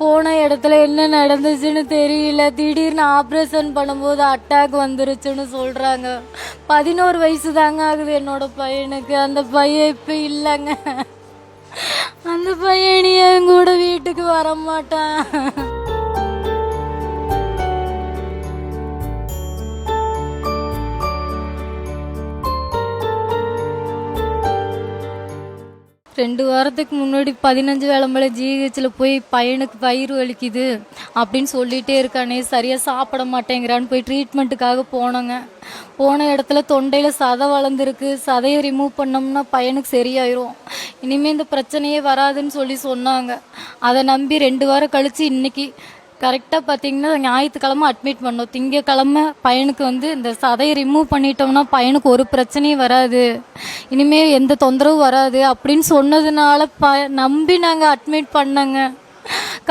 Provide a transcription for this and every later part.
போன இடத்துல என்ன நடந்துச்சுன்னு தெரியல. திடீர்னு ஆப்ரேஷன் பண்ணும்போது அட்டாக் வந்துருச்சுன்னு சொல்றாங்க. 11 வயசு தாங்க ஆகுது என்னோட பையனுக்கு. அந்த பையன் இப்ப இல்லைங்க. அந்த பையன் என் கூட வீட்டுக்கு வர மாட்டான். ரெண்டு வாரத்துக்கு முன்னாடி 15 வேளம்பளை ஜிஹெச்சில் போய் பையனுக்கு வயிறு வலிக்குது அப்படின்னு சொல்லிகிட்டே இருக்கானே, சரியாக சாப்பிட மாட்டேங்கிறான்னு போய் ட்ரீட்மெண்ட்டுக்காக போனோங்க. போன இடத்துல தொண்டையில் சதை வளர்ந்துருக்கு. சதையை ரிமூவ் பண்ணோம்னா பையனுக்கு சரியாயிரும், இனிமேல் இந்த பிரச்சனையே வராதுன்னு சொல்லி சொன்னாங்க. அதை நம்பி 2 வாரம் கழித்து இன்னைக்கு கரெக்டாக பார்த்தீங்கன்னா ஞாயிற்றுக்கிழமை அட்மிட் பண்ணோம். திங்கக்கிழமை பையனுக்கு இந்த சதையை ரிமூவ் பண்ணிட்டோம்னா பையனுக்கு ஒரு பிரச்சனையும் வராது, இனிமேல் எந்த தொந்தரவும் வராது அப்படின்னு சொன்னதுனால நம்பி நாங்கள் அட்மிட் பண்ணோங்க.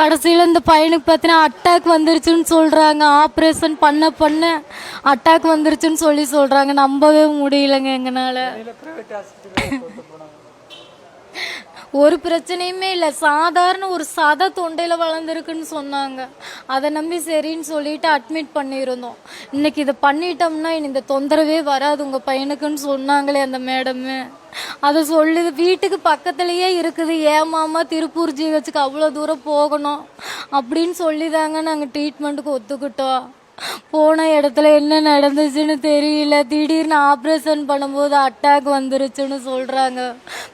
கடைசியில் இந்த பையனுக்கு பார்த்தீங்கன்னா அட்டாக் வந்துருச்சுன்னு சொல்கிறாங்க. ஆப்ரேஷன் பண்ண அட்டாக் வந்துருச்சுன்னு சொல்கிறாங்க. நம்பவே முடியலைங்க எங்களால். ஒரு பிரச்சனையுமே இல்லை, சாதாரண ஒரு சதை தொண்டையில் வளர்ந்துருக்குன்னு சொன்னாங்க. அதை நம்பி சரின்னு சொல்லிட்டு அட்மிட் பண்ணியிருந்தோம். இன்னைக்கு இதை பண்ணிட்டோம்னா இந்த தொந்தரவே வராது உங்கள் பையனுக்குன்னு சொன்னாங்களே அந்த மேடமு. அதை சொல்லுது. வீட்டுக்கு பக்கத்துலேயே இருக்குது. ஏமாமா திருப்பூர் ஜிஹெச்சுக்கு அவ்வளோ தூரம் போகணும் அப்படின்னு சொல்லிதாங்க நாங்கள் ட்ரீட்மெண்ட்டுக்கு ஒத்துக்கிட்டோம். போன இடத்துல என்ன நடந்துச்சுன்னு தெரியல. திடீர்னு ஆப்ரேஷன் பண்ணும்போது அட்டாக் வந்துருச்சுன்னு சொல்கிறாங்க.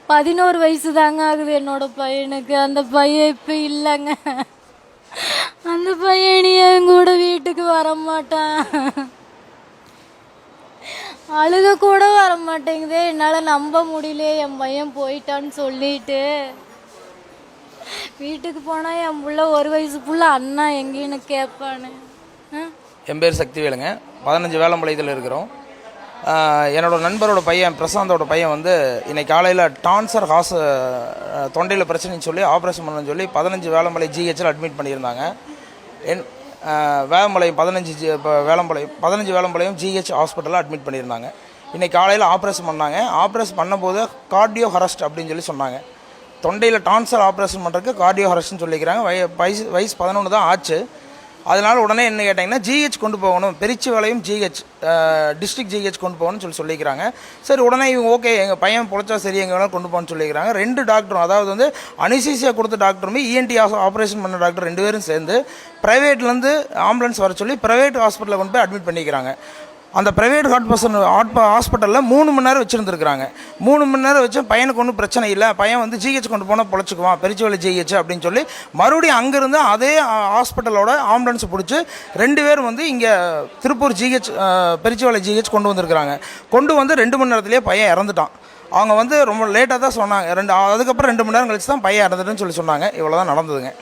11 வயசு தாங்க ஆகுது என்னோட பையனுக்கு. அந்த பையன் இப்போ இல்லைங்க. அந்த பையன் என் கூட வீட்டுக்கு வர மாட்டான். அழுக கூட வர மாட்டேங்குதே. என்னால் நம்ப முடியலையே என் பையன் போயிட்டான்னு சொல்லிட்டு. வீட்டுக்கு போனால் என் புள்ள 1 வயசு புள்ள அண்ணா எங்கேன்னு கேட்பானு. என் பேர் சக்திவேலுங்க. 15 வேளம்பாளையத்தில் இருக்கிறோம். என்னோடய நண்பரோட பையன் பிரசாந்தோட பையன் இன்னைக்கு காலையில் டான்சர் தொண்டையில் பிரச்சனைன்னு சொல்லி ஆப்ரேஷன் பண்ணணும்னு சொல்லி 15 வேளம்பாளையம் ஜிஹெச்சில் அட்மிட் பண்ணியிருந்தாங்க. வேளம்பாளையம் 15 வேளம்பாளையம் ஜிஹெச் ஹாஸ்பிட்டலில் அட்மிட் பண்ணியிருந்தாங்க. இன்றைக்கி காலையில் ஆப்ரேஷன் பண்ணாங்க. ஆப்ரேஷன் பண்ணும்போது கார்டியோ அரெஸ்ட் அப்படின்னு சொல்லி சொன்னாங்க. தொண்டையில் டான்சர் ஆப்ரேஷன் பண்ணுறதுக்கு கார்டியோ அரெஸ்ட்னு சொல்லிக்கிறாங்க. வயசு 11 தான் ஆச்சு. அதனால் உடனே என்ன கேட்டிங்கன்னா ஜிஹெச் கொண்டு போகணும், பெரிச்சிபாளையம் ஜிஹெச் டிஸ்ட்ரிக்ட் ஜிஹெச் கொண்டு போகணும்னு சொல்லிக்கிறாங்க. சரி, உடனே இவங்க ஓகே எங்கள் பையன் பொழைச்சா சரி எங்கே வேணாலும் கொண்டு போகணும்னு சொல்லிக்கிறாங்க. 2 டாக்டரும், அதாவது அனிசீசியா கொடுத்த டாக்டருமே இஎன்டி ஆப்ரேஷன் பண்ண டாக்டர் 2 பேரும் சேர்ந்து ப்ரைவேட்லேருந்து ஆம்புலன்ஸ் வர சொல்லி ப்ரைவேட் ஹாஸ்பிட்டலில் கொண்டு போய் அட்மிட் பண்ணிக்கிறாங்க. அந்த ப்ரைவேட் ஹாஸ்பிட்டலில் 3 மணி நேரம் வச்சுருந்துருக்குறாங்க. 3 மணி நேரம் வச்சு பையனுக்கு ஒன்றும் பிரச்சனை இல்லை, பையன் ஜிஹெச் கொண்டு போனால் பொழைச்சிக்குவான், பெரிச்சிபாளையம் ஜிஹெச் அப்படின்னு சொல்லி மறுபடியும் அங்கேருந்து அதே ஹாஸ்பிட்டலோட ஆம்புலன்ஸ் பிடிச்சி 2 பேரும் இங்கே திருப்பூர் ஜிஹெச் பெரிச்சிபாளையம் ஜிஹெச் கொண்டு வந்திருக்கிறாங்க. கொண்டு 2 மணி நேரத்துலேயே பையன் இறந்துட்டான். அவங்க ரொம்ப லேட்டாக தான் சொன்னாங்க. அதுக்கப்புறம் 2 மணி நேரம் கழிச்சு தான் பையன் இறந்துட்டுன்னு சொல்லி சொன்னாங்க. இவ்வளோ தான் நடந்ததுங்க.